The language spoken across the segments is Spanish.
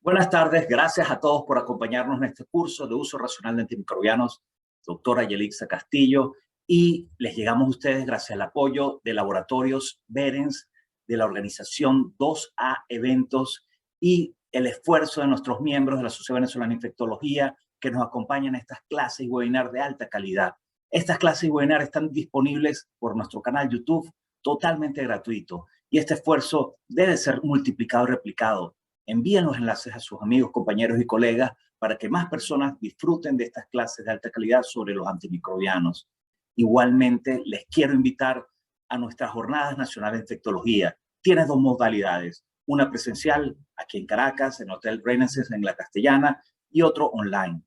Buenas tardes, gracias a todos por acompañarnos en este curso de uso racional de antimicrobianos, doctora Yelixa Castillo, y les llegamos a ustedes gracias al apoyo de Laboratorios Berens, de la organización 2A Eventos y el esfuerzo de nuestros miembros de la Sociedad Venezolana de Infectología que nos acompañan en estas clases y webinars de alta calidad. Estas clases y webinars están disponibles por nuestro canal YouTube totalmente gratuito y este esfuerzo debe ser multiplicado y replicado. Envíen los enlaces a sus amigos, compañeros y colegas para que más personas disfruten de estas clases de alta calidad sobre los antimicrobianos. Igualmente, les quiero invitar a nuestras jornadas nacionales de infectología. Tiene dos modalidades, una presencial aquí en Caracas, en Hotel Renaissance en La Castellana, y otro online.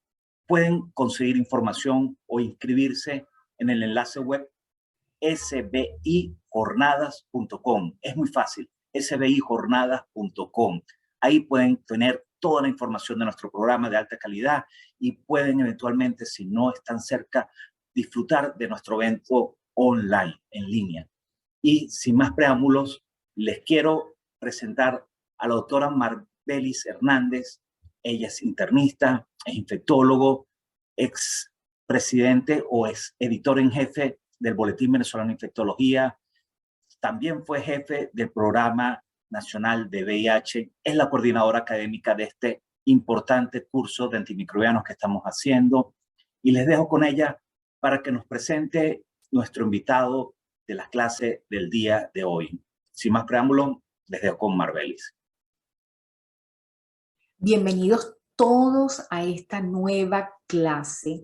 Pueden conseguir información o inscribirse en el enlace web sbijornadas.com. Es muy fácil, sbijornadas.com. Ahí pueden tener toda la información de nuestro programa de alta calidad y pueden eventualmente, si no están cerca, disfrutar de nuestro evento online, en línea. Y sin más preámbulos, les quiero presentar a la doctora Marbelis Hernández. Ella es internista, es infectólogo, ex presidente o es editor en jefe del Boletín Venezolano de Infectología. También fue jefe del programa nacional de VIH, es la coordinadora académica de este importante curso de antimicrobianos que estamos haciendo, y les dejo con ella para que nos presente nuestro invitado de la clase del día de hoy. Sin más preámbulo, les dejo con Marbelis. Bienvenidos todos a esta nueva clase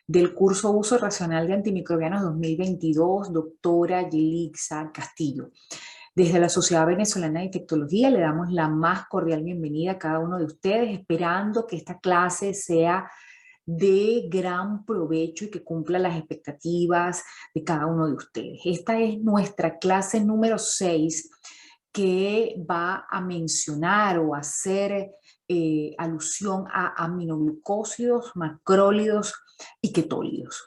del curso Uso Racional de Antimicrobianos 2022, doctora Yelixa Castillo. Desde la Sociedad Venezolana de Infectología le damos la más cordial bienvenida a cada uno de ustedes, esperando que esta clase sea de gran provecho y que cumpla las expectativas de cada uno de ustedes. Esta es nuestra clase número 6 que va a mencionar o hacer alusión a aminoglucósidos, macrólidos y ketólidos.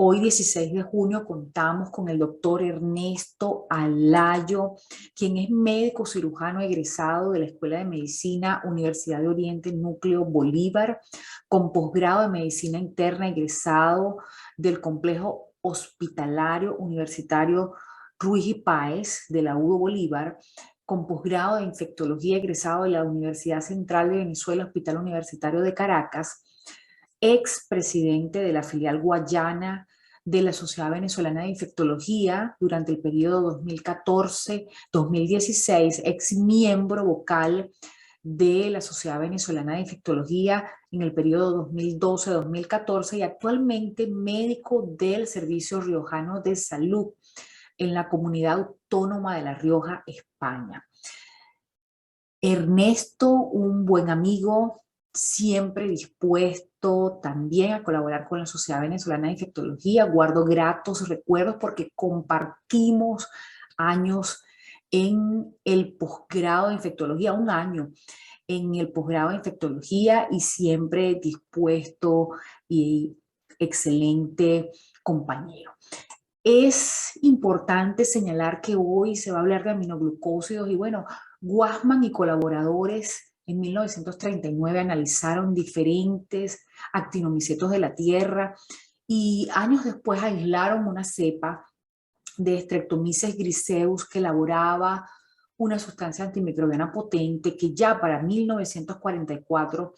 Hoy, 16 de junio, contamos con el doctor Ernesto Alayo, quien es médico cirujano egresado de la Escuela de Medicina Universidad de Oriente Núcleo Bolívar, con posgrado de Medicina Interna egresado del Complejo Hospitalario Universitario Ruiz y Páez de la UDO Bolívar, con posgrado de Infectología egresado de la Universidad Central de Venezuela, Hospital Universitario de Caracas, ex presidente de la filial Guayana de la Sociedad Venezolana de Infectología durante el periodo 2014-2016, ex miembro vocal de la Sociedad Venezolana de Infectología en el periodo 2012-2014 y actualmente médico del Servicio Riojano de Salud en la Comunidad Autónoma de La Rioja, España. Ernesto, un buen amigo, siempre dispuesto también a colaborar con la Sociedad Venezolana de Infectología. Guardo gratos recuerdos porque compartimos años en el posgrado de infectología, un año en el posgrado de infectología, y siempre dispuesto y excelente compañero. Es importante señalar que hoy se va a hablar de aminoglucósidos y bueno, Guasman y colaboradores en 1939 analizaron diferentes actinomicetos de la tierra y años después aislaron una cepa de Streptomyces griseus que elaboraba una sustancia antimicrobiana potente que ya para 1944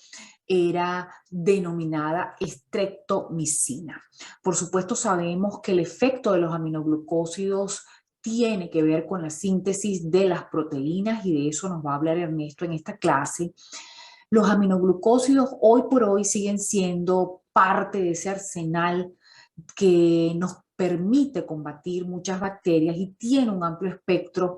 era denominada streptomicina. Por supuesto, sabemos que el efecto de los aminoglucósidos tiene que ver con la síntesis de las proteínas y de eso nos va a hablar Ernesto en esta clase. Los aminoglucósidos hoy por hoy siguen siendo parte de ese arsenal que nos permite combatir muchas bacterias y tiene un amplio espectro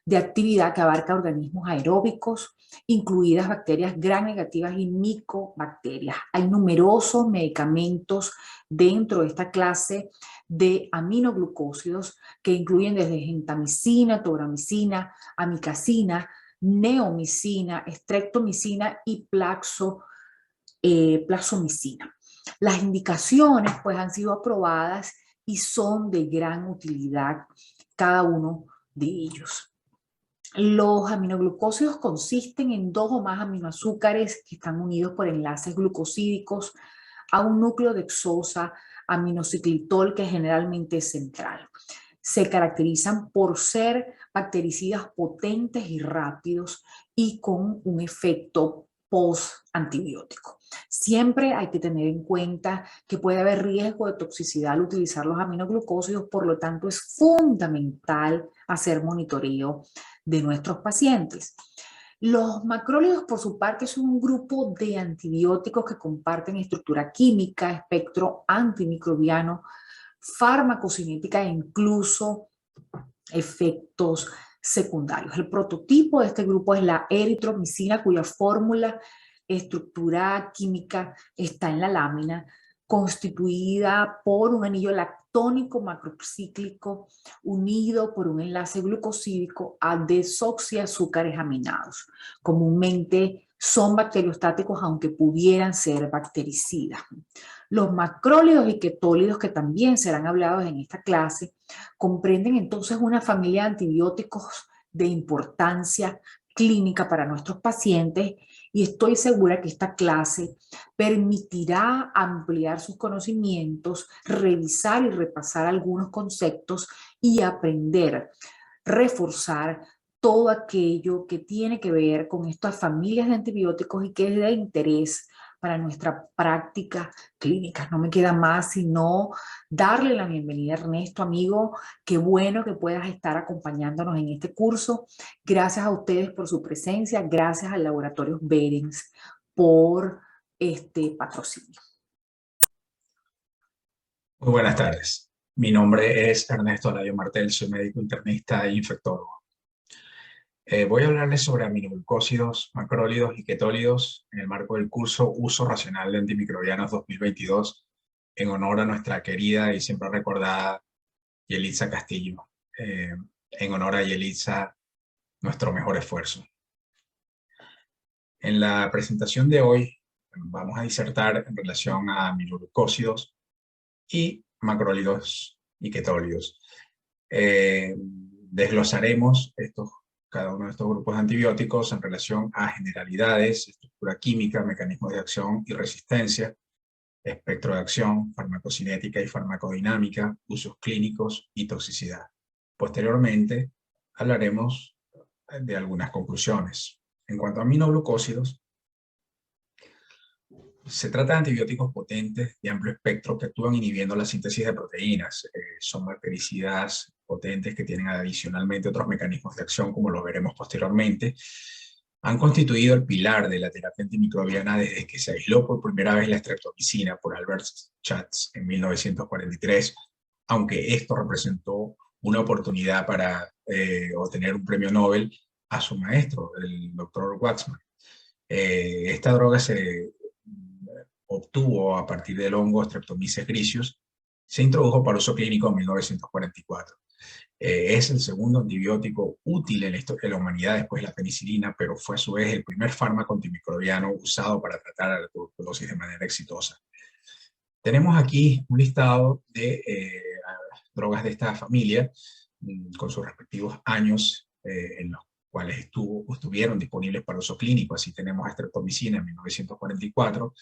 de actividad que abarca organismos aeróbicos, incluidas bacterias gram negativas y micobacterias. Hay numerosos medicamentos dentro de esta clase de aminoglucósidos que incluyen desde gentamicina, tobramicina, amicacina, neomicina, streptomicina y plazomicina. Las indicaciones pues han sido aprobadas y son de gran utilidad cada uno de ellos. Los aminoglucósidos consisten en 2 o más aminoazúcares que están unidos por enlaces glucosídicos a un núcleo de hexosa aminociclitol que generalmente es central. Se caracterizan por ser bactericidas potentes y rápidos y con un efecto post-antibiótico. Siempre hay que tener en cuenta que puede haber riesgo de toxicidad al utilizar los aminoglucósidos, por lo tanto es fundamental hacer monitoreo de nuestros pacientes. Los macrólidos, por su parte, son un grupo de antibióticos que comparten estructura química, espectro antimicrobiano, farmacocinética e incluso efectos secundarios. El prototipo de este grupo es la eritromicina, cuya fórmula, estructura química está en la lámina, constituida por un anillo lactónico macrocíclico unido por un enlace glucosídico a desoxiazúcares aminados. Comúnmente son bacteriostáticos, aunque pudieran ser bactericidas. Los macrólidos y ketólidos, que también serán hablados en esta clase, comprenden entonces una familia de antibióticos de importancia clínica para nuestros pacientes y estoy segura que esta clase permitirá ampliar sus conocimientos, revisar y repasar algunos conceptos y aprender, reforzar todo aquello que tiene que ver con estas familias de antibióticos y que es de interés para nuestra práctica clínica. No me queda más sino darle la bienvenida a Ernesto, amigo. Qué bueno que puedas estar acompañándonos en este curso. Gracias a ustedes por su presencia. Gracias al Laboratorio Berens por este patrocinio. Muy buenas tardes. Mi nombre es Ernesto Alayo Martel, soy médico internista e infectólogo. Voy a hablarles sobre aminoglucósidos, macrólidos y ketólidos en el marco del curso Uso Racional de Antimicrobianos 2022, en honor a nuestra querida y siempre recordada Yelitza Castillo. En honor a Yelitza, nuestro mejor esfuerzo. En la presentación de hoy vamos a disertar en relación a aminoglucósidos y macrólidos y ketólidos. Desglosaremos cada uno de estos grupos de antibióticos en relación a generalidades, estructura química, mecanismos de acción y resistencia, espectro de acción, farmacocinética y farmacodinámica, usos clínicos y toxicidad. Posteriormente hablaremos de algunas conclusiones. En cuanto a aminoglucósidos, se trata de antibióticos potentes de amplio espectro que actúan inhibiendo la síntesis de proteínas. Son bactericidas potentes que tienen adicionalmente otros mecanismos de acción, como lo veremos posteriormente. Han constituido el pilar de la terapia antimicrobiana desde que se aisló por primera vez la streptomicina por Albert Schatz en 1943, aunque esto representó una oportunidad para obtener un premio Nobel a su maestro, el Dr. Waxman. Esta droga se obtuvo a partir del hongo Streptomyces griseus, se introdujo para uso clínico en 1944. Es el segundo antibiótico útil en la humanidad después de la penicilina, pero fue a su vez el primer fármaco antimicrobiano usado para tratar a la tuberculosis de manera exitosa. Tenemos aquí un listado de drogas de esta familia, con sus respectivos años en los cuales estuvieron disponibles para uso clínico. Así tenemos streptomicina en 1944,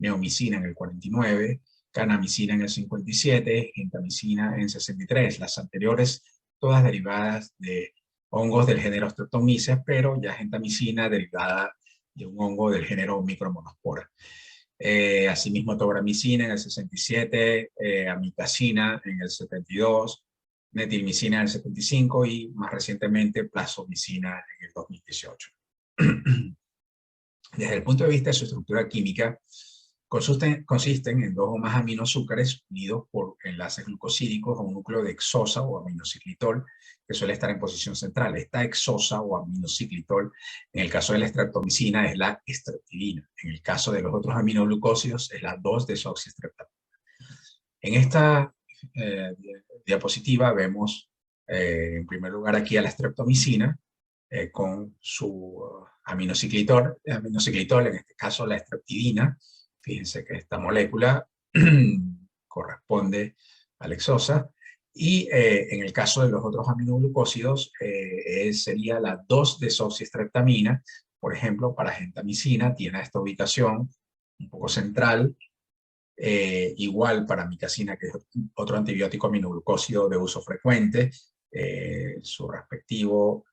neomicina en el 49, canamicina en el 57, gentamicina en 63. Las anteriores, todas derivadas de hongos del género Streptomyces, pero ya gentamicina derivada de un hongo del género Micromonospora. Asimismo, tobramicina en el 67, amicacina en el 72, metilmicina en el 75 y más recientemente plazomicina en el 2018. Desde el punto de vista de su estructura química, consisten en 2 o más aminoazúcares unidos por enlaces glucosídicos a un núcleo de hexosa o aminociclitol que suele estar en posición central. Esta hexosa o aminociclitol, en el caso de la streptomicina, es la streptidina. En el caso de los otros aminoglucósidos, es la 2-desoxistreptamina. En esta diapositiva vemos, en primer lugar, aquí a la streptomicina con su aminociclitol, en este caso la streptidina. Fíjense que esta molécula corresponde a la hexosa. Y en el caso de los otros aminoglucósidos, sería la 2-desoxistreptamina. Por ejemplo, para gentamicina tiene esta ubicación un poco central. Igual para amicacina, que es otro antibiótico aminoglucósido de uso frecuente, su respectivo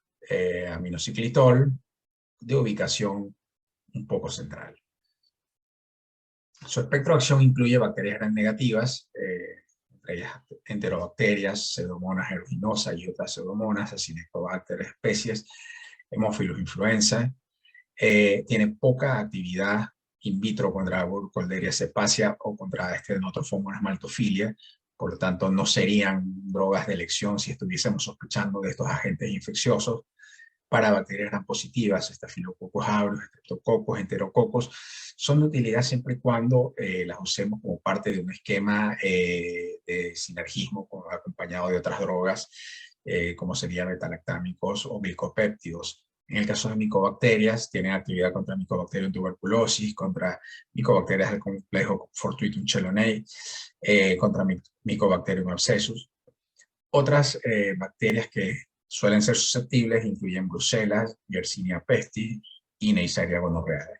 aminociclitol, de ubicación un poco central. Su espectro de acción incluye bacterias gram negativas, entre ellas enterobacterias, pseudomonas aeruginosa y otras pseudomonas, Acinetobacter especies, Haemophilus influenza. Tiene poca actividad in vitro contra Burkholderia cepacia o contra Stenotrophmonas maltophilia, por lo tanto no serían drogas de elección si estuviésemos sospechando de estos agentes infecciosos. Para bacterias gram positivas, Staphylococcus aureus, Streptococcus, Enterococos, son de utilidad siempre y cuando las usemos como parte de un esquema de sinergismo acompañado de otras drogas, como serían betalactámicos o glicopéptidos. En el caso de micobacterias, tienen actividad contra Mycobacterium tuberculosis, contra micobacterias del complejo Fortuitum chelonae, contra Mycobacterium abscessus. Otras bacterias que suelen ser susceptibles incluyen Bruselas, Yersinia pestis y Neisseria gonorrhoeae.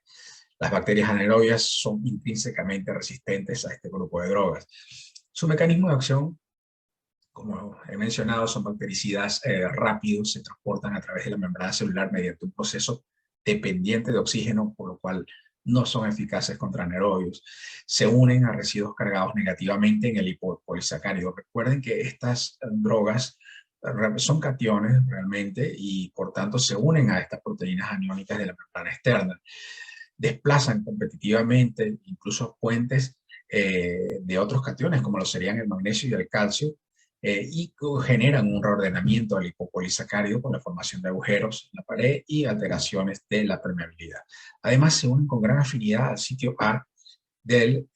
Las bacterias anaerobias son intrínsecamente resistentes a este grupo de drogas. Su mecanismo de acción, como he mencionado, son bactericidas rápidos, se transportan a través de la membrana celular mediante un proceso dependiente de oxígeno, por lo cual no son eficaces contra anaerobios. Se unen a residuos cargados negativamente en el lipopolisacárido. Recuerden que estas drogas son cationes realmente y por tanto se unen a estas proteínas aniónicas de la membrana externa. Desplazan competitivamente incluso puentes de otros cationes como lo serían el magnesio y el calcio y generan un reordenamiento del lipopolisacárido con la formación de agujeros en la pared y alteraciones de la permeabilidad. Además se unen con gran afinidad al sitio A del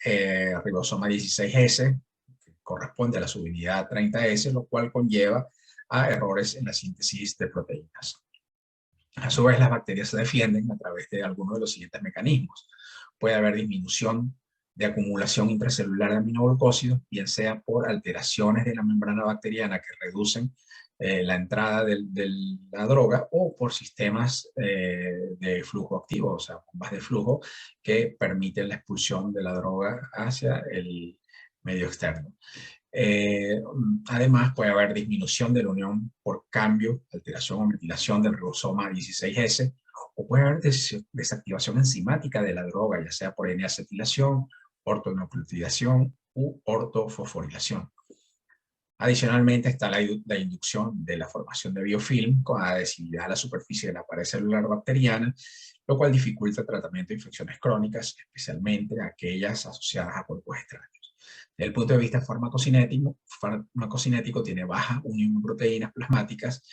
ribosoma 16S, que corresponde a la subunidad 30S, lo cual conlleva a errores en la síntesis de proteínas. A su vez, las bacterias se defienden a través de algunos de los siguientes mecanismos. Puede haber disminución de acumulación intracelular de aminoglucósidos, bien sea por alteraciones de la membrana bacteriana que reducen la entrada de la droga o por sistemas de flujo activo, o sea, bombas de flujo que permiten la expulsión de la droga hacia el medio externo. Además, puede haber disminución de la unión por cambio, alteración o metilación del ribosoma 16S, o puede haber desactivación enzimática de la droga, ya sea por N-acetilación, ortonucleotidación u ortofosforilación. Adicionalmente está la inducción de la formación de biofilm con adhesividad a la superficie de la pared celular bacteriana, lo cual dificulta el tratamiento de infecciones crónicas, especialmente aquellas asociadas a polvos extraños. Desde el punto de vista farmacocinético tiene baja unión de proteínas plasmáticas,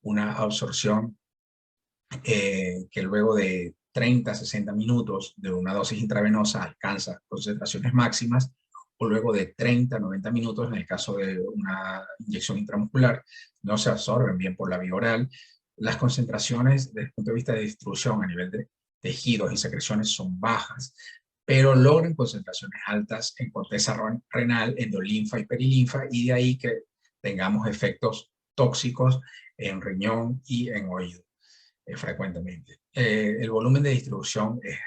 una absorción que luego de 30 a 60 minutos de una dosis intravenosa alcanza concentraciones máximas, o luego de 30 a 90 minutos, en el caso de una inyección intramuscular, no se absorben bien por la vía oral. Las concentraciones desde el punto de vista de distribución a nivel de tejidos y secreciones son bajas, pero logran concentraciones altas en corteza renal, endolinfa y perilinfa, y de ahí que tengamos efectos tóxicos en riñón y en oído frecuentemente. El volumen de distribución es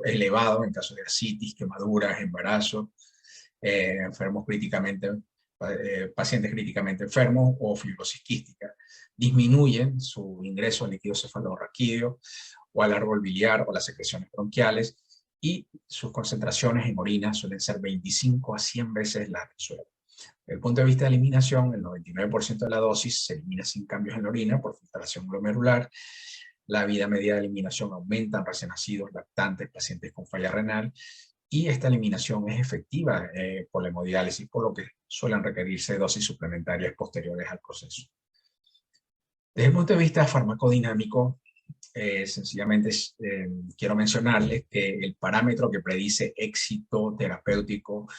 elevado en caso de ascitis, quemaduras, embarazo, enfermos críticamente pacientes críticamente enfermos o fibrosis quística. Disminuyen su ingreso al líquido cefalorraquídeo o al árbol biliar o las secreciones bronquiales, y sus concentraciones en orina suelen ser 25 a 100 veces las del suero. Desde el punto de vista de eliminación, el 99% de la dosis se elimina sin cambios en la orina por filtración glomerular. La vida media de eliminación aumenta en recién nacidos, lactantes, pacientes con falla renal, y esta eliminación es efectiva por la hemodiálisis, por lo que suelen requerirse dosis suplementarias posteriores al proceso. Desde el punto de vista farmacodinámico, sencillamente quiero mencionarles que el parámetro que predice éxito terapéutico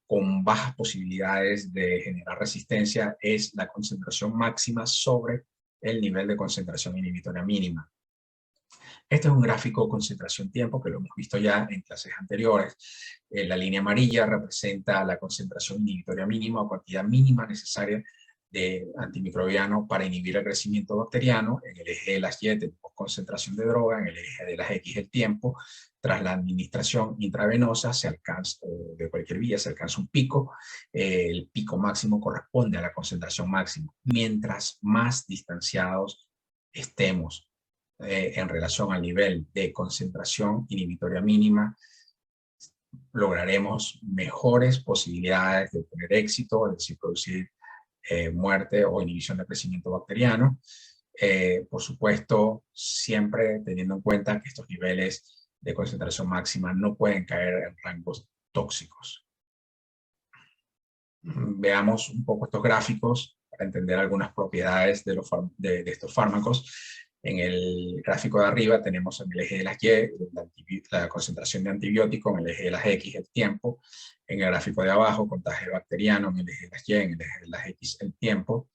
con bajas posibilidades de generar resistencia es la concentración máxima sobre el nivel de concentración inhibitoria mínima. Este es un gráfico concentración-tiempo que lo hemos visto ya en clases anteriores. La línea amarilla representa la concentración inhibitoria mínima o cantidad mínima necesaria de antimicrobiano para inhibir el crecimiento bacteriano. En el eje de las Y tenemos concentración de droga, en el eje de las X el tiempo. Tras la administración intravenosa se alcanza, de cualquier vía, se alcanza un pico. El pico máximo corresponde a la concentración máxima. Mientras más distanciados estemos en relación al nivel de concentración inhibitoria mínima, lograremos mejores posibilidades de obtener éxito, es decir, producir muerte o inhibición de crecimiento bacteriano. Por supuesto, siempre teniendo en cuenta que estos niveles de concentración máxima no pueden caer en rangos tóxicos. Veamos un poco estos gráficos para entender algunas propiedades de estos fármacos. En el gráfico de arriba tenemos en el eje de las Y la concentración de antibiótico, en el eje de las X el tiempo, en el gráfico de abajo contagio bacteriano, en el eje de las Y, en el eje de las X el tiempo.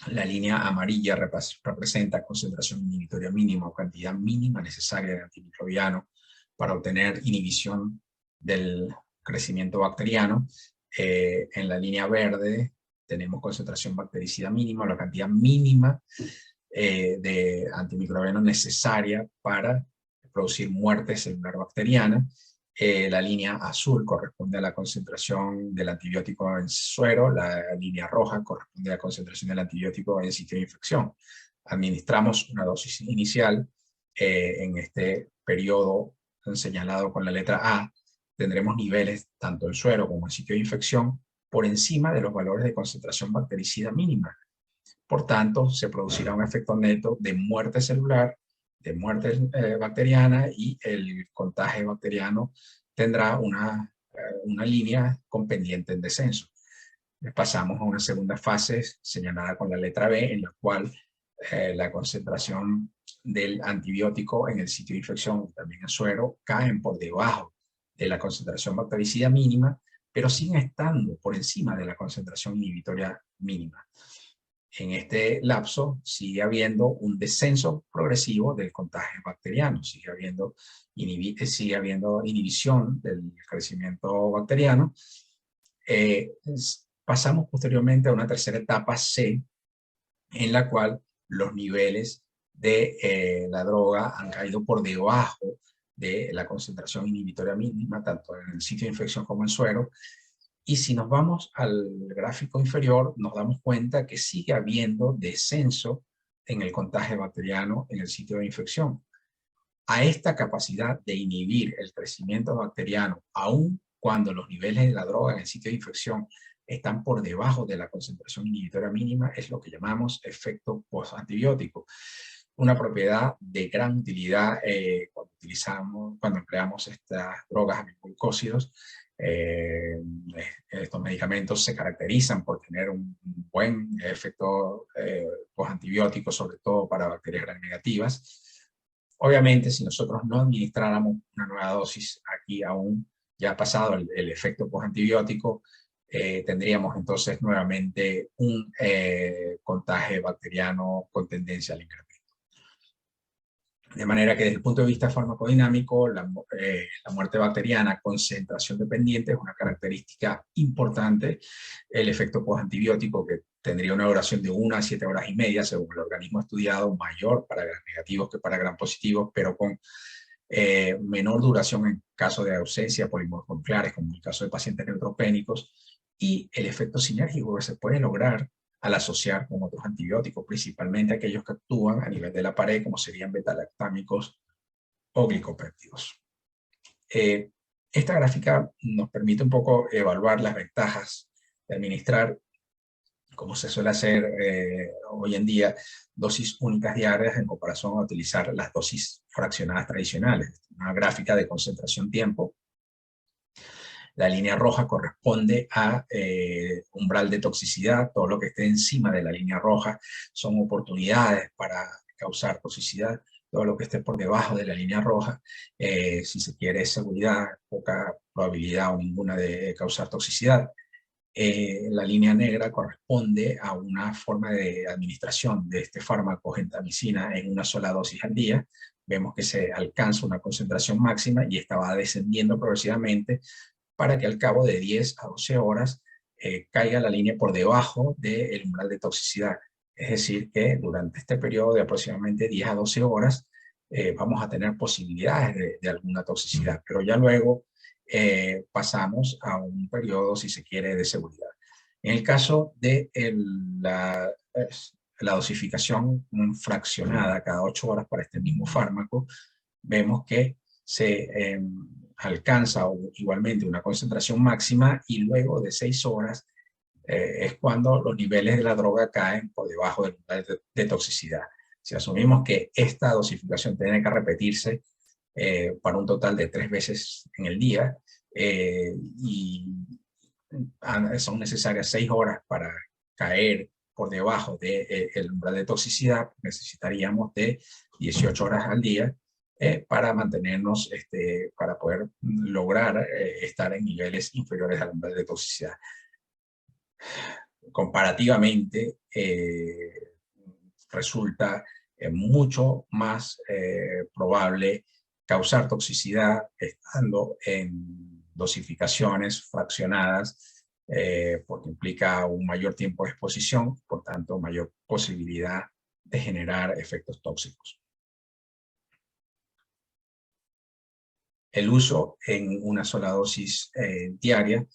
La línea amarilla representa concentración inhibitoria mínima o cantidad mínima necesaria de antimicrobiano para obtener inhibición del crecimiento bacteriano. En la línea verde tenemos concentración bactericida mínima, la cantidad mínima de antimicrobiano necesaria para producir muerte celular bacteriana. La línea azul corresponde a la concentración del antibiótico en suero, la línea roja corresponde a la concentración del antibiótico en sitio de infección. Administramos una dosis inicial en este periodo señalado con la letra A, tendremos niveles tanto en suero como en sitio de infección por encima de los valores de concentración bactericida mínima. Por tanto, se producirá un efecto neto de muerte celular, de muerte bacteriana, y el contagio bacteriano tendrá una línea con pendiente en descenso. Pasamos a una segunda fase señalada con la letra B, en la cual la concentración del antibiótico en el sitio de infección y también en suero caen por debajo de la concentración bactericida mínima, pero siguen estando por encima de la concentración inhibitoria mínima. En este lapso sigue habiendo un descenso progresivo del contagio bacteriano, sigue habiendo inhibición del crecimiento bacteriano. Pasamos posteriormente a una tercera etapa C, en la cual los niveles de la droga han caído por debajo de la concentración inhibitoria mínima, tanto en el sitio de infección como en suero. Y si nos vamos al gráfico inferior, nos damos cuenta que sigue habiendo descenso en el contagio bacteriano en el sitio de infección. A esta capacidad de inhibir el crecimiento bacteriano, aun cuando los niveles de la droga en el sitio de infección están por debajo de la concentración inhibitoria mínima, es lo que llamamos efecto postantibiótico. Una propiedad de gran utilidad cuando empleamos estas drogas aminoglucósidos. Estos medicamentos se caracterizan por tener un buen efecto postantibiótico, sobre todo para bacterias gram negativas. Obviamente, si nosotros no administráramos una nueva dosis aquí aún, ya pasado el efecto postantibiótico, tendríamos entonces nuevamente un contagio bacteriano con tendencia al incremento. De manera que desde el punto de vista farmacodinámico, la muerte bacteriana concentración dependiente es una característica importante. El efecto postantibiótico, que tendría una duración de 1 a 7 horas y media, según el organismo estudiado, mayor para gram negativos que para gram positivos, pero con menor duración en caso de ausencia de polimononucleares, como en el caso de pacientes neutropénicos, y el efecto sinérgico que se puede lograr al asociar con otros antibióticos, principalmente aquellos que actúan a nivel de la pared, como serían betalactámicos o glicopéptidos. Esta gráfica nos permite un poco evaluar las ventajas de administrar, como se suele hacer hoy en día, dosis únicas diarias en comparación a utilizar las dosis fraccionadas tradicionales. Una gráfica de concentración-tiempo. La línea roja corresponde a umbral de toxicidad. Todo lo que esté encima de la línea roja son oportunidades para causar toxicidad. Todo lo que esté por debajo de la línea roja, si se quiere, seguridad, poca probabilidad o ninguna de causar toxicidad. La línea negra corresponde a una forma de administración de este fármaco gentamicina en una sola dosis al día. Vemos que se alcanza una concentración máxima y esta va descendiendo progresivamente para que al cabo de 10 a 12 horas caiga la línea por debajo del umbral de toxicidad. Es decir, que durante este periodo de aproximadamente 10 a 12 horas vamos a tener posibilidades de alguna toxicidad, pero ya luego pasamos a un periodo, si se quiere, de seguridad. En el caso de la dosificación fraccionada cada 8 horas para este mismo fármaco, vemos que se alcanza igualmente una concentración máxima y luego de 6 horas es cuando los niveles de la droga caen por debajo del umbral de toxicidad. Si asumimos que esta dosificación tiene que repetirse para un total de 3 veces en el día y son necesarias 6 horas para caer por debajo del umbral de toxicidad, necesitaríamos de 18 horas al día para mantenernos, para poder lograr estar en niveles inferiores al umbral de toxicidad. Comparativamente, resulta mucho más probable causar toxicidad estando en dosificaciones fraccionadas, porque implica un mayor tiempo de exposición, por tanto, mayor posibilidad de generar efectos tóxicos. El uso en una sola dosis diaria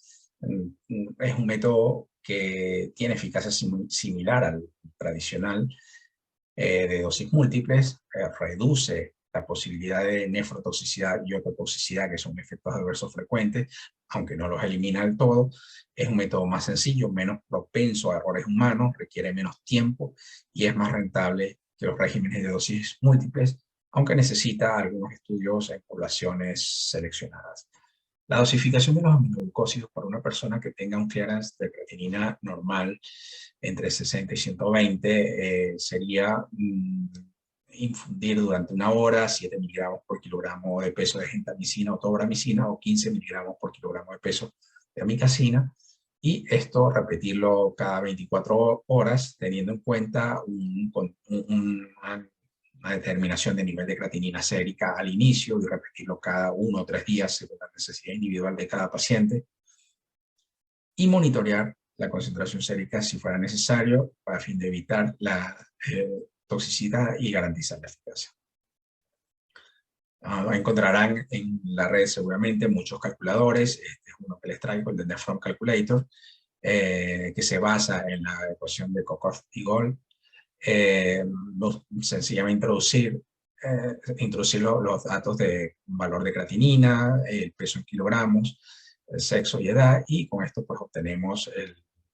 es un método que tiene eficacia similar al tradicional de dosis múltiples, reduce la posibilidad de nefrotoxicidad y ototoxicidad, que son efectos adversos frecuentes, aunque no los elimina del todo. Es un método más sencillo, menos propenso a errores humanos, requiere menos tiempo y es más rentable que los regímenes de dosis múltiples, aunque necesita algunos estudios en poblaciones seleccionadas. La dosificación de los aminoglucósidos para una persona que tenga un clearance de creatinina normal entre 60 y 120 sería infundir durante 1 hora 7 miligramos por kilogramo de peso de gentamicina o tobramicina o 15 miligramos por kilogramo de peso de amicacina, y esto repetirlo cada 24 horas teniendo en cuenta una determinación de nivel de creatinina sérica al inicio y repetirlo cada 1 o 3 días según la necesidad individual de cada paciente, y monitorear la concentración sérica si fuera necesario para fin de evitar la toxicidad y garantizar la eficacia. Encontrarán en la red seguramente muchos calculadores. Este es uno que les traigo, el de Nephron Calculator, que se basa en la ecuación de Cockcroft y Gold. Sencillamente introducir los datos de valor de creatinina, el peso en kilogramos, el sexo y edad, y con esto pues obtenemos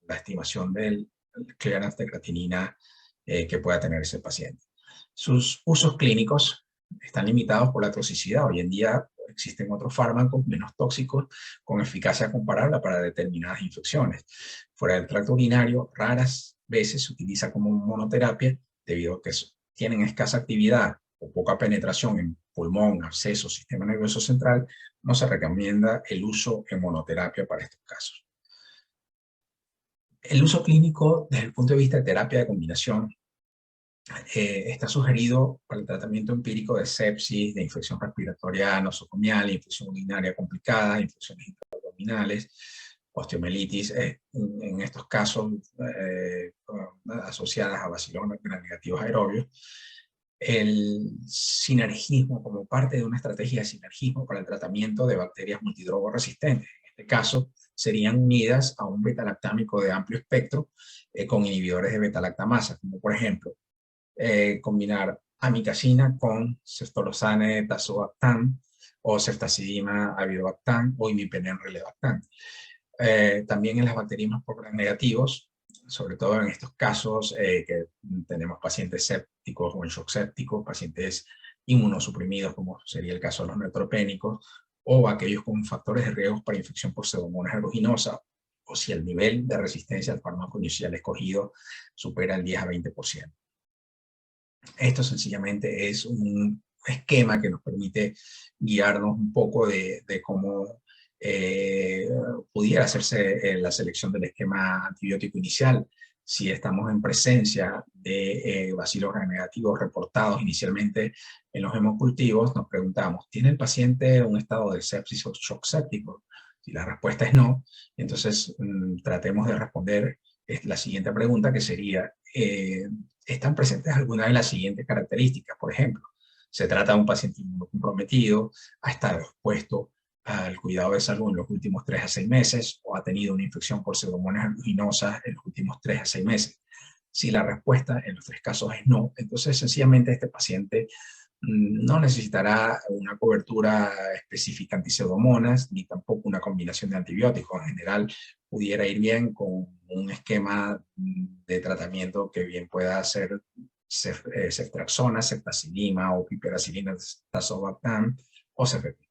la estimación del clearance de creatinina que pueda tener ese paciente. Sus usos clínicos están limitados por la toxicidad. Hoy en día existen otros fármacos menos tóxicos con eficacia comparable para determinadas infecciones. Fuera del tracto urinario, raras veces se utiliza como monoterapia debido a que tienen escasa actividad o poca penetración en pulmón, absceso, sistema nervioso central. No se recomienda el uso en monoterapia para estos casos. El uso clínico desde el punto de vista de terapia de combinación está sugerido para el tratamiento empírico de sepsis, de infección respiratoria nosocomial, infección urinaria complicada, infecciones intraabdominales, osteomielitis, en estos casos asociadas a bacilomas gram-negativos aerobios. El sinergismo como parte de una estrategia de sinergismo para el tratamiento de bacterias multidrogo resistentes. En este caso serían unidas a un beta-lactámico de amplio espectro con inhibidores de beta-lactamasa, como por ejemplo combinar amikacina con ceftorozane tazobactam o ceftazidima avidobactam o imipenem relebactam. También en las bacterias por gram negativos, sobre todo en estos casos que tenemos pacientes sépticos o en shock séptico, pacientes inmunosuprimidos, como sería el caso de los neutropénicos, o aquellos con factores de riesgo para infección por Pseudomonas aeruginosa, o si el nivel de resistencia al fármaco inicial escogido supera el 10 a 20%. Esto sencillamente es un esquema que nos permite guiarnos un poco de cómo pudiera hacerse la selección del esquema antibiótico inicial. Si estamos en presencia de bacilos gram negativos reportados inicialmente en los hemocultivos, nos preguntamos, ¿tiene el paciente un estado de sepsis o shock séptico? Si la respuesta es no, entonces tratemos de responder la siguiente pregunta, que sería, ¿están presentes algunas de las siguientes características? Por ejemplo, se trata de un paciente inmunocomprometido, ha estado expuesto al cuidado de salud en los últimos 3 a 6 meses o ha tenido una infección por Pseudomonas aeruginosa en los últimos 3 a 6 meses. Si la respuesta en los 3 casos es no, entonces sencillamente este paciente no necesitará una cobertura específica anti-pseudomonas ni tampoco una combinación de antibióticos. En general, pudiera ir bien con un esquema de tratamiento que bien pueda ser ceftriaxona, ceftazidima o piperacilina, tazobactam o cefepime.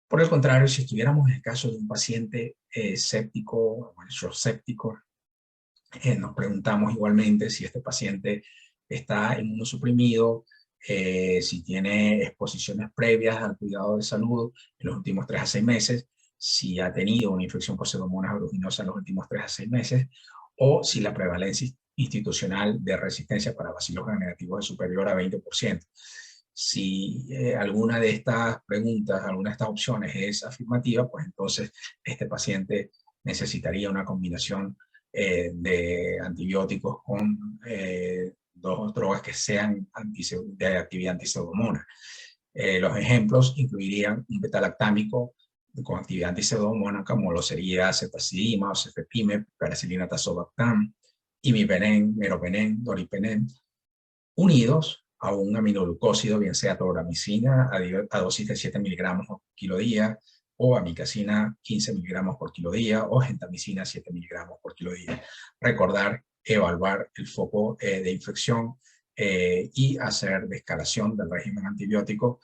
Por el contrario, si estuviéramos en el caso de un paciente séptico, shock séptico, nos preguntamos igualmente si este paciente está inmunosuprimido, si tiene exposiciones previas al cuidado de salud en los últimos 3 a 6 meses, si ha tenido una infección por Pseudomonas aeruginosa en los últimos 3 a 6 meses, o si la prevalencia institucional de resistencia para bacilos gram negativos es superior a 20%. Si alguna de estas preguntas, alguna de estas opciones es afirmativa, pues entonces este paciente necesitaría una combinación de antibióticos con 2 drogas que sean de actividad anti-pseudomonas. Los ejemplos incluirían un beta-lactámico con actividad anti-pseudomonas, como lo sería ceftazidima o cefepime, piperacilina tazobactam, imipenem, meropenem, doripenem, unidos a un aminoglucósido, bien sea tolramicina a dosis de 7 miligramos por kilo día, o amikacina 15 miligramos por kilo día, o gentamicina 7 miligramos por kilo día. Recordar, evaluar el foco de infección y hacer descalación del régimen antibiótico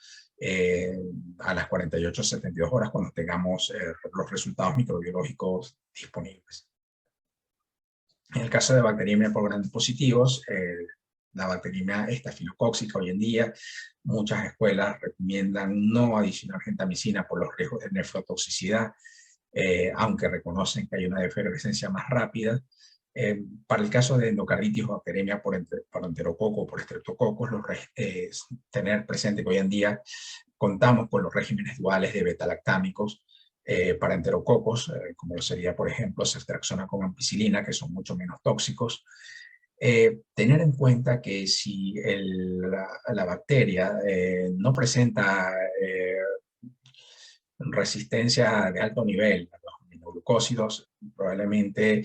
a las 48-72 horas cuando tengamos los resultados microbiológicos disponibles. En el caso de bacteriemia por gram positivos, la bacteriemia estafilocóxica hoy en día, muchas escuelas recomiendan no adicionar gentamicina por los riesgos de nefrotoxicidad, aunque reconocen que hay una efervescencia más rápida. Para el caso de endocarditis o bacteriemia por enterococo o por estreptococos, tener presente que hoy en día contamos con los regímenes duales de beta-lactámicos para enterococos, como lo sería, por ejemplo, ceftriaxona con ampicilina, que son mucho menos tóxicos. Tener en cuenta que si la bacteria no presenta resistencia de alto nivel a los aminoglucósidos, probablemente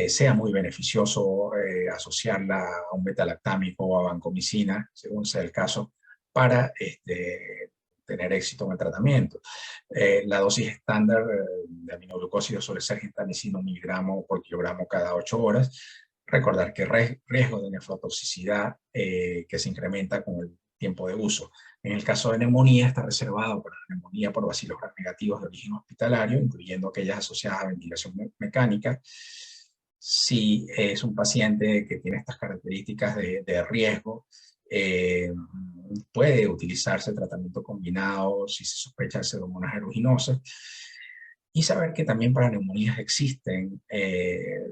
sea muy beneficioso asociarla a un beta-lactámico o a vancomicina, según sea el caso, para tener éxito en el tratamiento. La dosis estándar de aminoglucósidos suele ser gentamicina 1 miligramo por kilogramo cada 8 horas. Recordar que riesgo de nefrotoxicidad que se incrementa con el tiempo de uso. En el caso de neumonía está reservado para la neumonía por bacilos gram negativos de origen hospitalario, incluyendo aquellas asociadas a ventilación mecánica. Si es un paciente que tiene estas características de riesgo, puede utilizarse tratamiento combinado si se sospecha de Pseudomonas aeruginosa. Y saber que también para neumonías existen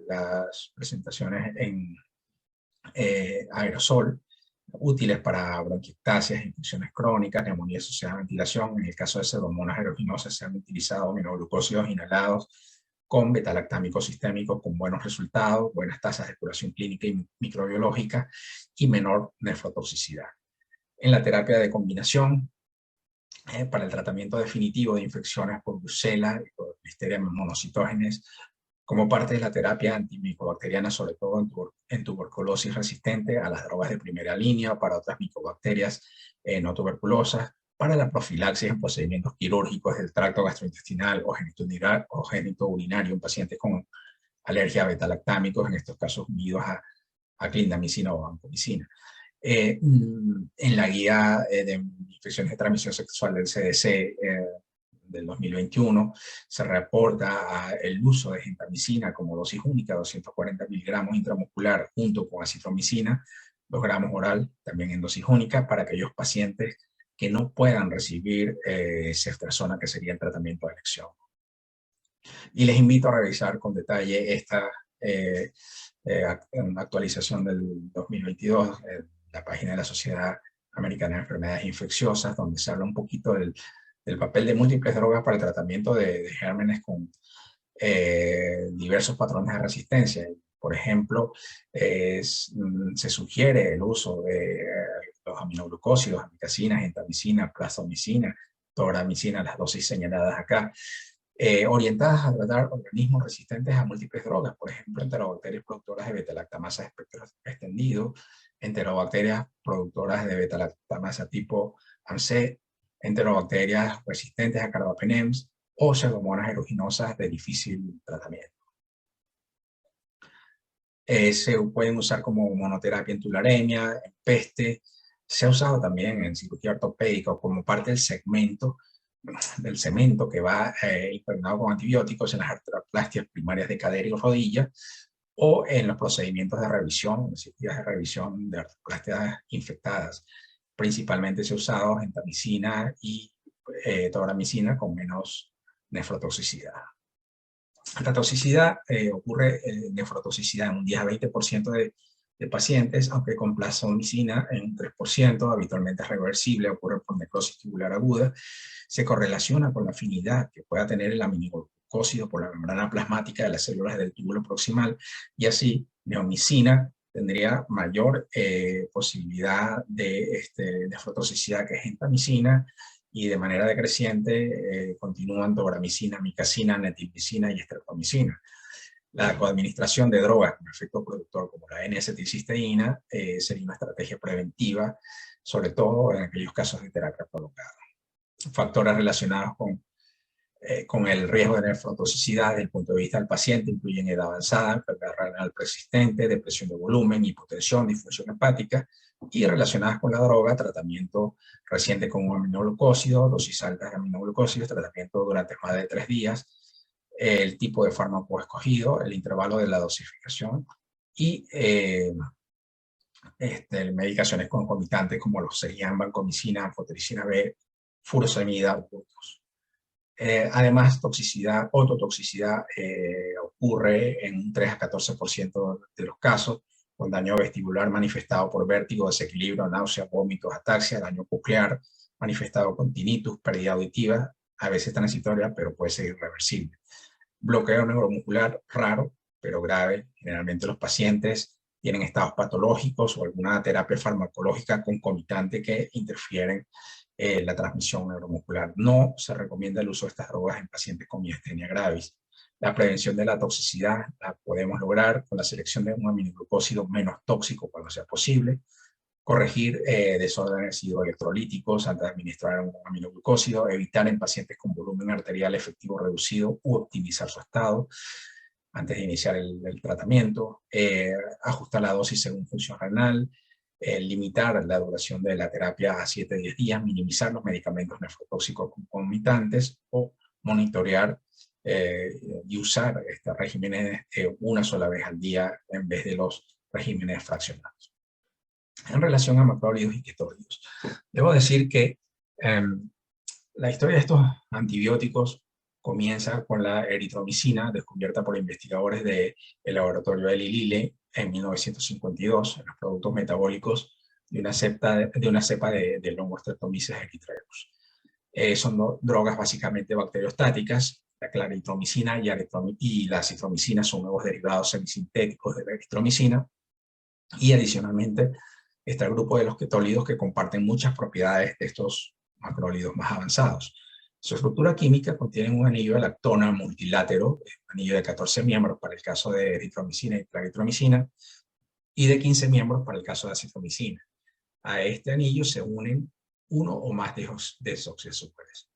las presentaciones en aerosol, útiles para bronquiectasias, infecciones crónicas, neumonía asociada a ventilación. En el caso de Pseudomonas aeruginosa se han utilizado aminoglucósidos inhalados con beta-lactámicos sistémicos con buenos resultados, buenas tasas de curación clínica y microbiológica y menor nefrotoxicidad. En la terapia de combinación, para el tratamiento definitivo de infecciones por Brucella y por Listeria monocytogenes, como parte de la terapia antimicobacteriana, sobre todo en tuberculosis resistente a las drogas de primera línea, para otras micobacterias no tuberculosas, para la profilaxis en procedimientos quirúrgicos del tracto gastrointestinal o genitourinario en pacientes con alergia a betalactámicos, en estos casos unidos a clindamicina o vancomicina. En la guía de infecciones de transmisión sexual del CDC del 2021 se reporta el uso de gentamicina como dosis única, 240 miligramos intramuscular junto con acitromicina, 2 gramos oral, también en dosis única, para aquellos pacientes que no puedan recibir ceftriaxona, que sería el tratamiento de elección. Y les invito a revisar con detalle esta actualización del 2022, la página de la Sociedad Americana de Enfermedades Infecciosas, donde se habla un poquito del papel de múltiples drogas para el tratamiento de gérmenes con diversos patrones de resistencia. Por ejemplo, se sugiere el uso de los aminoglucósidos, amikacina, gentamicina, plastomicina, tobramicina, las dosis señaladas acá, orientadas a tratar organismos resistentes a múltiples drogas, por ejemplo, enterobacterias productoras de beta-lactamasa de espectro extendido, enterobacterias productoras de beta-lactamasa tipo AMC, enterobacterias resistentes a carbapenems o pseudomonas aeruginosas de difícil tratamiento. Se pueden usar como monoterapia en tularemia, en peste. Se ha usado también en cirugía ortopédica o como parte del segmento del cemento que va impregnado con antibióticos en las artroplastias primarias de cadera y rodilla, o en los procedimientos de revisión, en cirugías de revisión de artroplastias infectadas. Principalmente se ha usado gentamicina y tobramicina con menos nefrotoxicidad. La toxicidad ocurre nefrotoxicidad en un 10 a 20% de pacientes, aunque con plastomicina en un 3%, habitualmente es reversible, ocurre por necrosis tubular aguda. Se correlaciona con la afinidad que pueda tener el aminoglucósido por la membrana plasmática de las células del túbulo proximal, y así neomicina tendría mayor posibilidad de nefrotoxicidad que gentamicina, y de manera decreciente continúan tobramicina, amikacina, netilmicina y estreptomicina. La coadministración de drogas con efecto productor como la N-acetilcisteína sería una estrategia preventiva, sobre todo en aquellos casos de terapia prolongada. Factores relacionados con el riesgo de nefrotoxicidad desde el punto de vista del paciente incluyen edad avanzada, enfermedad renal persistente, depresión de volumen, hipotensión, disfunción hepática, y relacionadas con la droga, tratamiento reciente con un aminoglucósido, dosis altas de aminoglucósidos, tratamiento durante más de 3 días, el tipo de fármaco escogido, el intervalo de la dosificación y medicaciones concomitantes como los serían vancomicina, anfotericina B, furosemida u otros. Además, toxicidad, ototoxicidad ocurre en un 3 a 14% de los casos, con daño vestibular manifestado por vértigo, desequilibrio, náusea, vómitos, ataxia, daño coclear manifestado con tinnitus, pérdida auditiva, a veces transitoria, pero puede ser irreversible. Bloqueo neuromuscular raro, pero grave. Generalmente los pacientes tienen estados patológicos o alguna terapia farmacológica concomitante que interfieren en la transmisión neuromuscular. No se recomienda el uso de estas drogas en pacientes con miastenia gravis. La prevención de la toxicidad la podemos lograr con la selección de un aminoglucósido menos tóxico cuando sea posible, corregir desórdenes hidroelectrolíticos antes de administrar un aminoglucósido, evitar en pacientes con volumen arterial efectivo reducido u optimizar su estado antes de iniciar el tratamiento, ajustar la dosis según función renal, limitar la duración de la terapia a 7 a 10 días, minimizar los medicamentos nefrotóxicos concomitantes o monitorear y usar regímenes una sola vez al día en vez de los regímenes fraccionados. En relación a macrólidos y ketólidos, debo decir que la historia de estos antibióticos comienza con la eritromicina, descubierta por investigadores del laboratorio de Eli Lilly en 1952, en los productos metabólicos de una cepa del hongo Streptomyces erythraeus. Son drogas básicamente bacteriostáticas. La claritromicina y la acitromicina son nuevos derivados semisintéticos de la eritromicina, y adicionalmente está el grupo de los ketólidos, que comparten muchas propiedades de estos macrólidos más avanzados. Su estructura química contiene un anillo de lactona multilátero, un anillo de 14 miembros para el caso de eritromicina y claritromicina, y de 15 miembros para el caso de acitromicina. A este anillo se unen uno o más desoxiazúcares.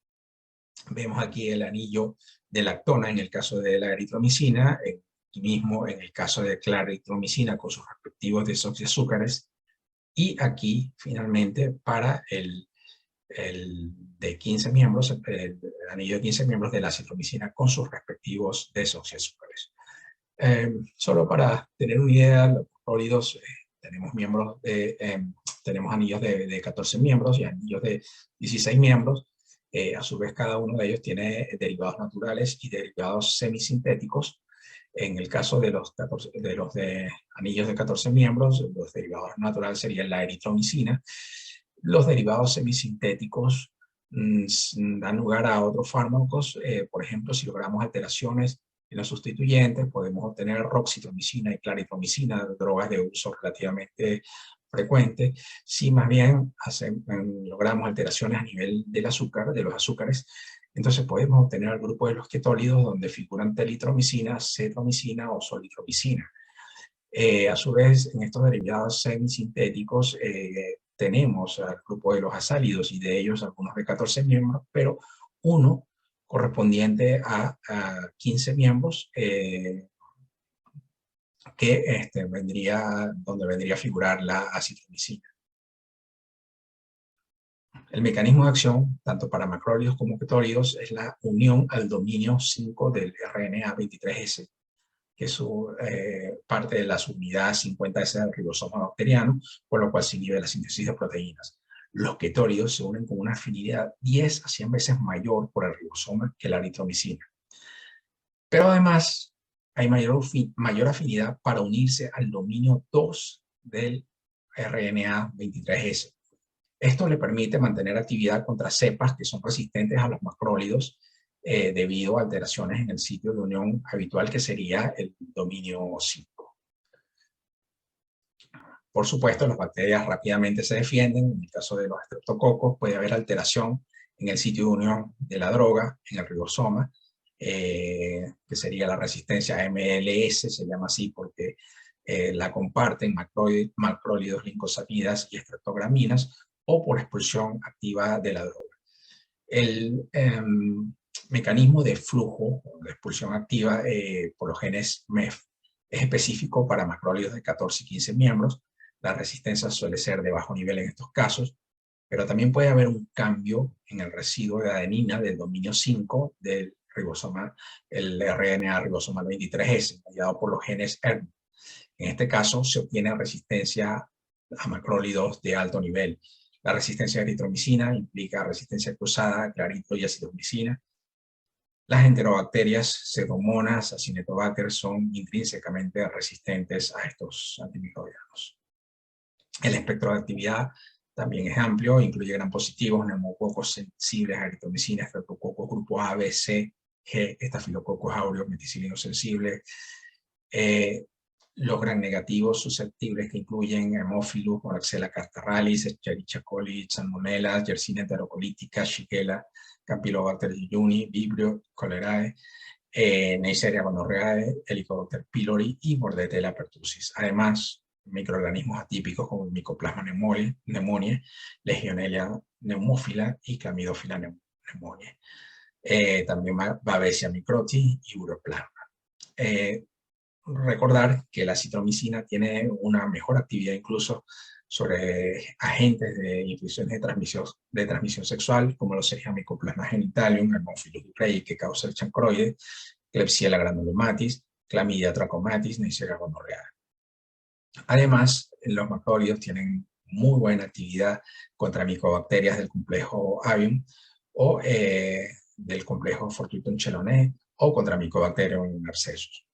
Vemos aquí el anillo de lactona en el caso de la eritromicina, aquí mismo en el caso de claritromicina con sus respectivos desoxiazúcares, y aquí finalmente para el de 15 miembros, el anillo de 15 miembros de la acitromicina con sus respectivos desoxiazúcares. Solo para tener una idea, los sólidos tenemos anillos de 14 miembros y anillos de 16 miembros. A su vez, cada uno de ellos tiene derivados naturales y derivados semisintéticos. En el caso de los anillos de 14 miembros, los derivados naturales serían la eritromicina. Los derivados semisintéticos dan lugar a otros fármacos. Por ejemplo, si logramos alteraciones en los sustituyentes, podemos obtener roxitromicina y claritromicina, drogas de uso relativamente frecuente. Si más bien logramos alteraciones a nivel del azúcar, de los azúcares, entonces podemos obtener el grupo de los ketólidos donde figuran telitromicina, cetromicina o solitromicina. A su vez, en estos derivados semisintéticos tenemos al grupo de los azálidos y de ellos algunos de 14 miembros, pero uno correspondiente a 15 miembros donde vendría a figurar la acitromicina. El mecanismo de acción, tanto para macrólidos como ketólidos, es la unión al dominio 5 del RNA 23S, que es parte de la subunidad 50S del ribosoma bacteriano, por lo cual se inhibe la síntesis de proteínas. Los ketólidos se unen con una afinidad 10 a 100 veces mayor por el ribosoma que la eritromicina. Pero además hay mayor afinidad para unirse al dominio 2 del RNA 23S. Esto le permite mantener actividad contra cepas que son resistentes a los macrólidos debido a alteraciones en el sitio de unión habitual que sería el dominio 5. Por supuesto, las bacterias rápidamente se defienden. En el caso de los estreptococos puede haber alteración en el sitio de unión de la droga, en el ribosoma, que sería la resistencia a MLS, se llama así porque la comparten macrólidos, lincosamidas y estreptograminas, o por expulsión activa de la droga. El mecanismo de flujo, de expulsión activa por los genes MEF, es específico para macrólidos de 14 y 15 miembros. La resistencia suele ser de bajo nivel en estos casos, pero también puede haber un cambio en el residuo de adenina del dominio 5 del ribosoma, el RNA ribosomal 23S, mediado por los genes ERM. En este caso se obtiene resistencia a macrólidos de alto nivel. La resistencia a eritromicina implica resistencia cruzada a clarito y acitromicina. Las enterobacterias, pseudomonas, acinetobacter son intrínsecamente resistentes a estos antimicrobianos. El espectro de actividad también es amplio, incluye gram positivos, neumococos sensibles a eritromicina, estreptococos grupo A, B, C, G, estafilococos aureus, meticilinos sensibles, los gram negativos susceptibles que incluyen Haemophilus, Moraxella castarralis, Escherichia coli, Salmonella, Yersinia enterocolitica, Shigella, Campylobacter jejuni, Vibrio, Cholerae, Neisseria gonorrhoeae, Helicobacter pylori y Bordetella pertussis. Además, microorganismos atípicos como Mycoplasma pneumoniae, Legionella pneumófila y Chlamydophila pneumoniae. También Babesia microti y Uroplasma. Recordar que la acitromicina tiene una mejor actividad incluso sobre agentes de infecciones de transmisión sexual, como lo sería Mycoplasma genitalium, Haemophilus dureyi, que causa el chancroide, Klebsiella granulomatis, Chlamydia trachomatis, Neisseria gonorrhoeae. Además, los macrólidos tienen muy buena actividad contra micobacterias del complejo Avium o del complejo Fortuitum chelonae o contra Mycobacterium abscessus.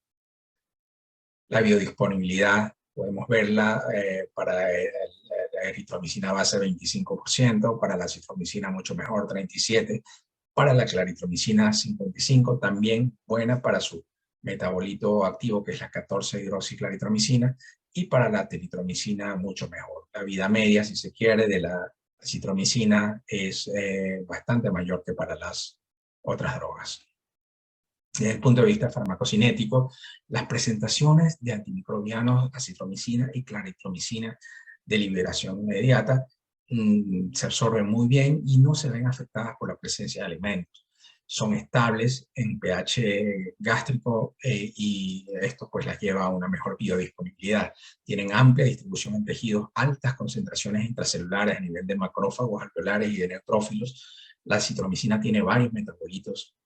La biodisponibilidad, podemos verla para la eritromicina base 25%, para la acitromicina mucho mejor 37%, para la claritromicina 55%, también buena para su metabolito activo que es la 14-hidroxiclaritromicina, y para la teritromicina mucho mejor. La vida media, si se quiere, de la acitromicina es bastante mayor que para las otras drogas. Desde el punto de vista farmacocinético, las presentaciones de antimicrobianos, acitromicina y claritromicina de liberación inmediata se absorben muy bien y no se ven afectadas por la presencia de alimentos. Son estables en pH gástrico y esto pues las lleva a una mejor biodisponibilidad. Tienen amplia distribución en tejidos, altas concentraciones intracelulares a nivel de macrófagos, alveolares y de neutrófilos. La acitromicina tiene varios metabolitos,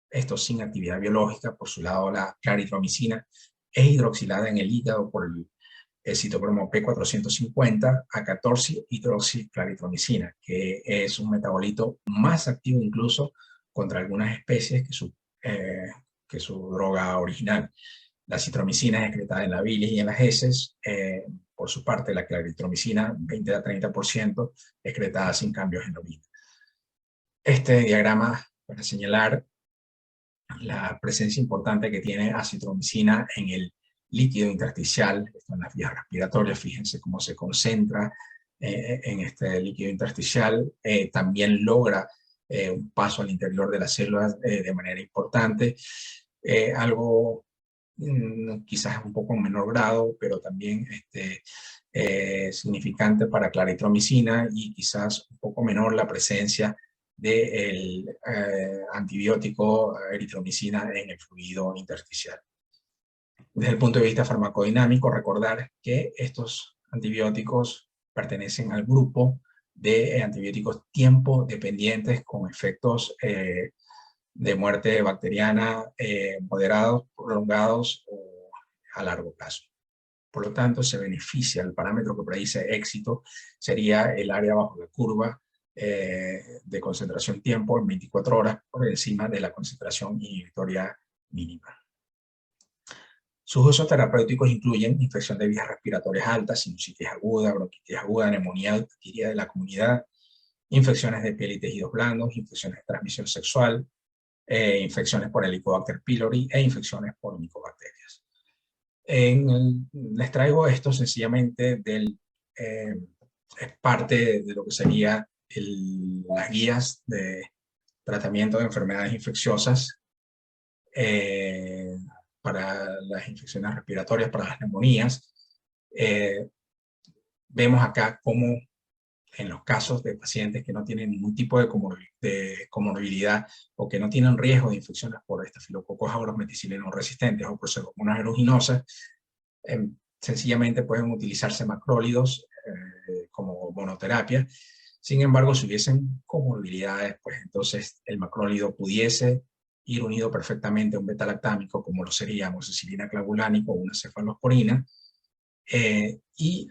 estos sin actividad biológica. Por su lado, la claritromicina es hidroxilada en el hígado por el citocromo P450 a 14 hidroxiclaritromicina, que es un metabolito más activo incluso contra algunas especies que su droga original. La citromicina es excretada en la bilis y en las heces. Por su parte, la claritromicina, 20 a 30%, excretada sin cambios en la orina. Este diagrama para señalar la presencia importante que tiene acitromicina en el líquido intersticial, en las vías respiratorias. Fíjense cómo se concentra en este líquido intersticial. También logra un paso al interior de las células de manera importante. Algo quizás un poco menor grado, pero también significante para claritromicina, y quizás un poco menor la presencia del antibiótico eritromicina en el fluido intersticial. Desde el punto de vista farmacodinámico, recordar que estos antibióticos pertenecen al grupo de antibióticos tiempo dependientes con efectos de muerte bacteriana moderados, prolongados o a largo plazo. Por lo tanto, se beneficia, el parámetro que predice éxito sería el área bajo la curva de concentración tiempo en 24 horas por encima de la concentración inhibitoria mínima. Sus usos terapéuticos incluyen infección de vías respiratorias altas, sinusitis aguda, bronquitis aguda, neumonía adquirida de la comunidad, infecciones de piel y tejidos blandos, infecciones de transmisión sexual, infecciones por Helicobacter pylori e infecciones por micobacterias. Les traigo esto sencillamente es parte de lo que sería las guías de tratamiento de enfermedades infecciosas para las infecciones respiratorias, para las neumonías. Vemos acá cómo en los casos de pacientes que no tienen ningún tipo de comorbilidad o que no tienen riesgo de infecciones por estafilococos aureus meticilinos resistentes o por pseudomonas aeruginosa, sencillamente pueden utilizarse macrólidos como monoterapia. Sin embargo, si hubiesen comorbilidades, pues entonces el macrólido pudiese ir unido perfectamente a un beta-lactámico, como lo sería amoxicilina clavulánica o una cefalosporina, y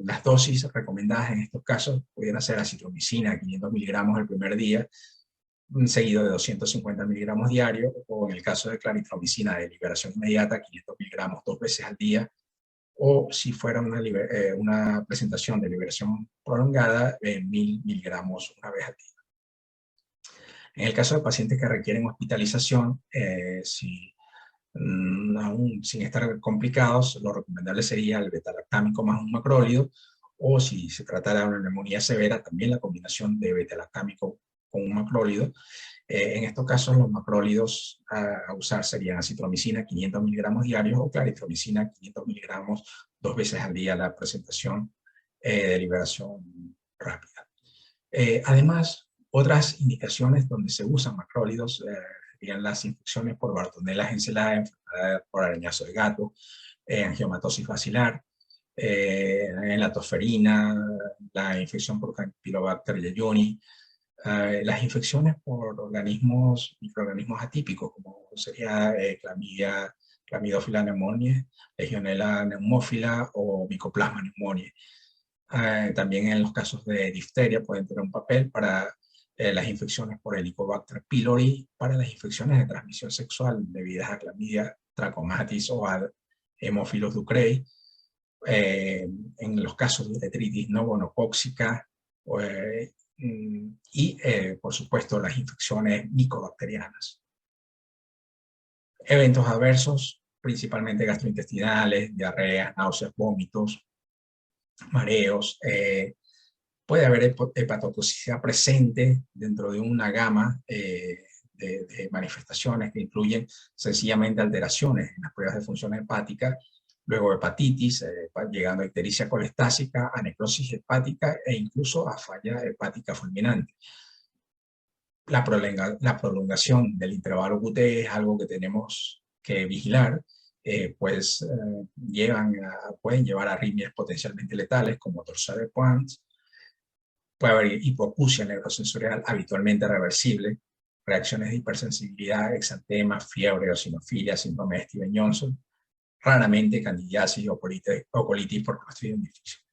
las dosis recomendadas en estos casos pudieran ser acitromicina, 500 miligramos el primer día, seguido de 250 miligramos diarios, o en el caso de claritromicina de liberación inmediata, 500 miligramos 2 veces al día, o si fuera una presentación de liberación prolongada, 1000 miligramos una vez al día. En el caso de pacientes que requieren hospitalización, aún sin estar complicados, lo recomendable sería el beta-lactámico más un macrólido, o si se tratara de una neumonía severa, también la combinación de beta-lactámico con un macrólido. En estos casos, los macrólidos a usar serían acitromicina 500 miligramos diarios o claritromicina 500 miligramos 2 veces al día, la presentación de liberación rápida. Además, otras indicaciones donde se usan macrólidos serían las infecciones por Bartonella genselale, enfermedad por arañazo de gato, angiomatosis bacilar, la tosferina, la infección por Campylobacter jejuni, las infecciones por microorganismos atípicos, como sería Chlamydophila pneumoniae, Legionella pneumófila o Mycoplasma pneumoniae. También en los casos de difteria pueden tener un papel para las infecciones por Helicobacter pylori, para las infecciones de transmisión sexual debidas a Chlamydia trachomatis o a Haemophilus ducreyi, en los casos de uretritis no gonocóxica y, por supuesto, las infecciones micobacterianas. Eventos adversos, principalmente gastrointestinales, diarreas, náuseas, vómitos, mareos, puede haber hepatotoxicidad presente dentro de una gama de manifestaciones que incluyen sencillamente alteraciones en las pruebas de función hepática, luego hepatitis, llegando a ictericia colestásica, a necrosis hepática e incluso a falla hepática fulminante. La prolongación del intervalo QT es algo que tenemos que vigilar, pueden llevar a arritmias potencialmente letales como dorsal de Points. Puede haber hipoacusia neurosensorial habitualmente reversible, reacciones de hipersensibilidad, exantema, fiebre, eosinofilia, síndrome de Steven-Johnson, raramente candidiasis o colitis por Clostridium difficile.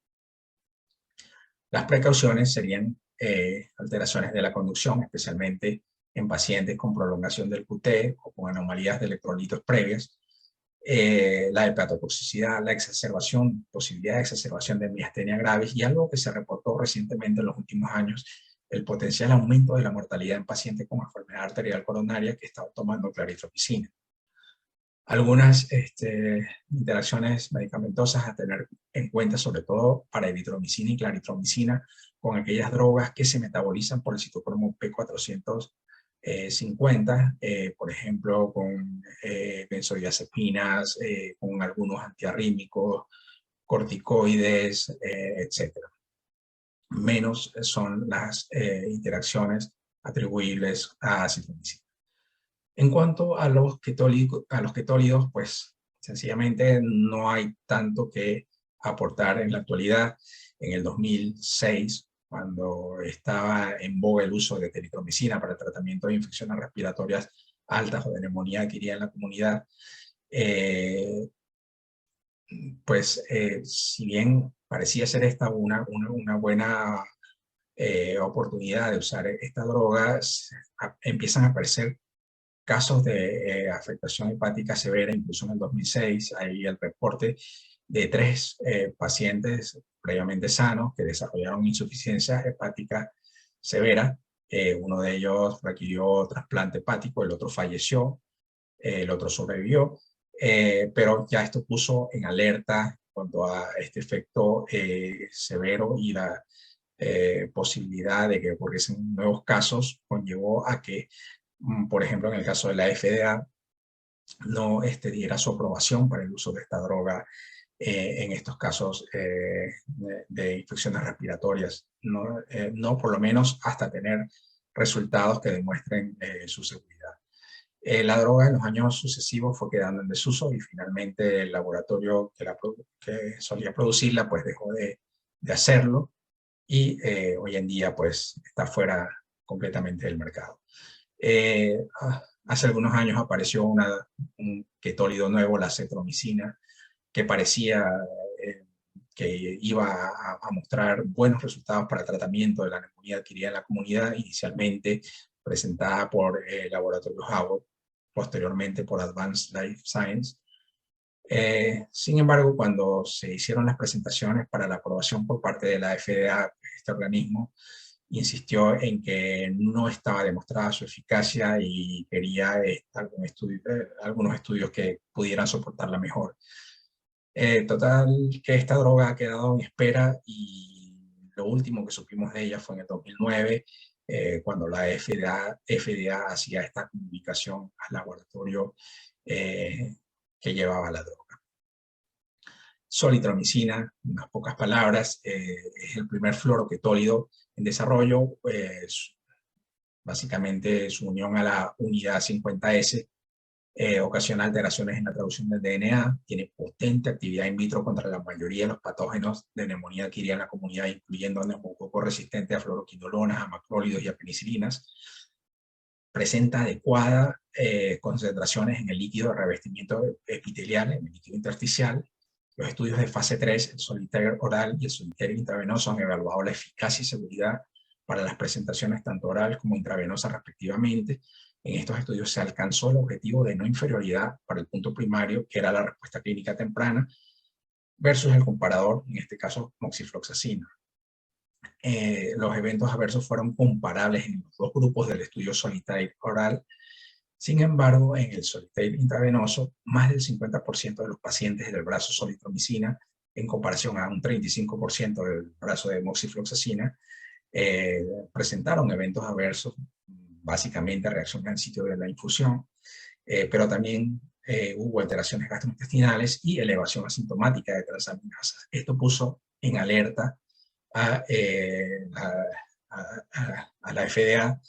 Las precauciones serían alteraciones de la conducción, especialmente en pacientes con prolongación del QT o con anomalías de electrolitos previas, la hepatotoxicidad, la exacerbación, posibilidad de exacerbación de miastenia gravis y algo que se reportó recientemente en los últimos años, el potencial aumento de la mortalidad en pacientes con enfermedad arterial coronaria que estaban tomando claritropicina. Algunas interacciones medicamentosas a tener en cuenta, sobre todo para eritromicina y claritromicina, con aquellas drogas que se metabolizan por el citocromo P450, por ejemplo, con benzodiazepinas, con algunos antiarrítmicos, corticoides, etc. Menos son las interacciones atribuibles a acitromicina. En cuanto a los ketólidos, pues sencillamente no hay tanto que aportar en la actualidad. En el 2006, cuando estaba en boga el uso de eritromicina para el tratamiento de infecciones respiratorias altas o de neumonía adquirida en la comunidad, si bien parecía ser esta una buena oportunidad de usar esta droga, empiezan a aparecer casos de afectación hepática severa. Incluso en el 2006 hay el reporte de 3 pacientes previamente sanos que desarrollaron insuficiencia hepática severa. Uno de ellos requirió trasplante hepático, el otro falleció, el otro sobrevivió, pero ya esto puso en alerta en cuanto a este efecto severo, y la posibilidad de que ocurriesen nuevos casos conllevó a que, por ejemplo, en el caso de la FDA, no diera su aprobación para el uso de esta droga en estos casos de infecciones respiratorias, no por lo menos hasta tener resultados que demuestren su seguridad. La droga en los años sucesivos fue quedando en desuso y finalmente el laboratorio que solía producirla pues dejó de hacerlo, y hoy en día pues está fuera completamente del mercado. Hace algunos años apareció un ketólido nuevo, la cetromicina, que parecía que iba a mostrar buenos resultados para el tratamiento de la neumonía adquirida en la comunidad, inicialmente presentada por el laboratorio Abbott, posteriormente por Advanced Life Science. Sin embargo, cuando se hicieron las presentaciones para la aprobación por parte de la FDA, este organismo insistió en que no estaba demostrada su eficacia y quería algunos estudios que pudieran soportarla mejor. Total, que esta droga ha quedado en espera, y lo último que supimos de ella fue en el 2009, cuando la FDA hacía esta comunicación al laboratorio que llevaba la droga. Solitromicina, unas pocas palabras, es el primer fluoroketólido en desarrollo. Básicamente su unión a la unidad 50S ocasiona alteraciones en la traducción del DNA, tiene potente actividad in vitro contra la mayoría de los patógenos de neumonía adquirida en la comunidad, incluyendo neumococos resistentes a fluoroquinolonas, a macrólidos y a penicilinas. Presenta adecuadas concentraciones en el líquido de revestimiento epitelial, en el líquido intersticial. Los estudios de fase 3, el Solitaire oral y el Solitaire intravenoso, han evaluado la eficacia y seguridad para las presentaciones tanto oral como intravenosas respectivamente. En estos estudios se alcanzó el objetivo de no inferioridad para el punto primario, que era la respuesta clínica temprana, versus el comparador, en este caso moxifloxacina. Los eventos adversos fueron comparables en los dos grupos del estudio Solitaire oral. Sin embargo, en el Solitaire intravenoso, más del 50% de los pacientes del brazo solitromicina en comparación a un 35% del brazo de moxifloxacina, presentaron eventos adversos, básicamente reacción al sitio de la infusión, pero también hubo alteraciones gastrointestinales y elevación asintomática de transaminasas. Esto puso en alerta a la FDA,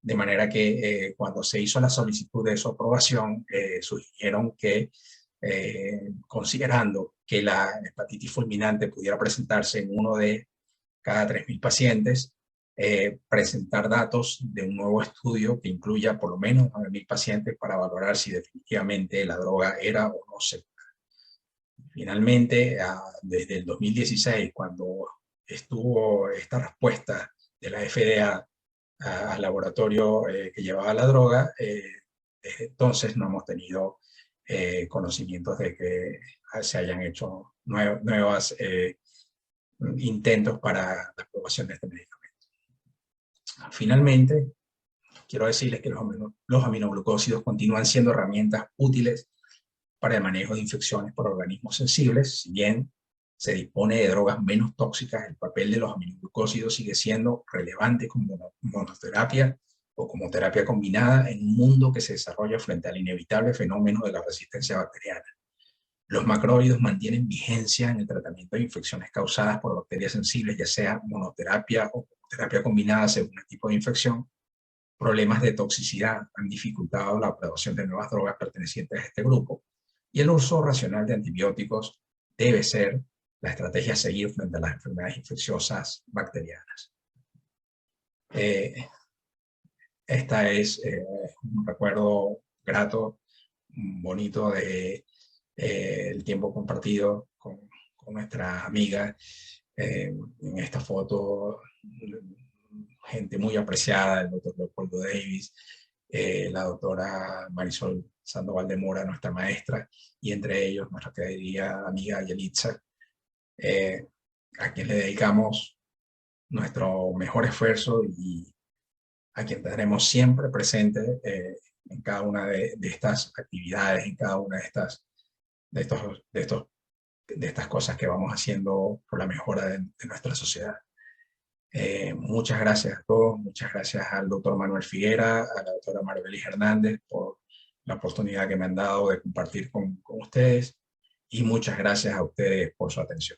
de manera que cuando se hizo la solicitud de su aprobación, sugirieron que, considerando que la hepatitis fulminante pudiera presentarse en uno de cada 3.000 pacientes, presentar datos de un nuevo estudio que incluya por lo menos 9.000 pacientes para valorar si definitivamente la droga era o no segura. Finalmente, desde el 2016, cuando estuvo esta respuesta de la FDA al laboratorio que llevaba la droga, desde entonces no hemos tenido conocimientos de que se hayan hecho nuevos intentos para la aprobación de este medicamento. Finalmente, quiero decirles que los aminoglucósidos continúan siendo herramientas útiles para el manejo de infecciones por organismos sensibles. Si bien se dispone de drogas menos tóxicas, el papel de los aminoglucósidos sigue siendo relevante como monoterapia o como terapia combinada en un mundo que se desarrolla frente al inevitable fenómeno de la resistencia bacteriana. Los macrólidos mantienen vigencia en el tratamiento de infecciones causadas por bacterias sensibles, ya sea monoterapia o terapia combinada según el tipo de infección. Problemas de toxicidad han dificultado la aprobación de nuevas drogas pertenecientes a este grupo, y el uso racional de antibióticos debe ser la estrategia a seguir frente a las enfermedades infecciosas bacterianas. Esta es un recuerdo grato, bonito de el tiempo compartido con nuestra amiga. En esta foto, gente muy apreciada, el doctor Leopoldo Davis, la doctora Marisol Sandoval de Mora, nuestra maestra, y entre ellos nuestra querida amiga Yelitza, a quien le dedicamos nuestro mejor esfuerzo y a quien tendremos siempre presente en cada una de estas actividades, en cada una de estas cosas que vamos haciendo por la mejora de nuestra sociedad. Muchas gracias a todos, muchas gracias al doctor Manuel Figuera, a la doctora Marbelis Hernández por la oportunidad que me han dado de compartir con ustedes, y muchas gracias a ustedes por su atención.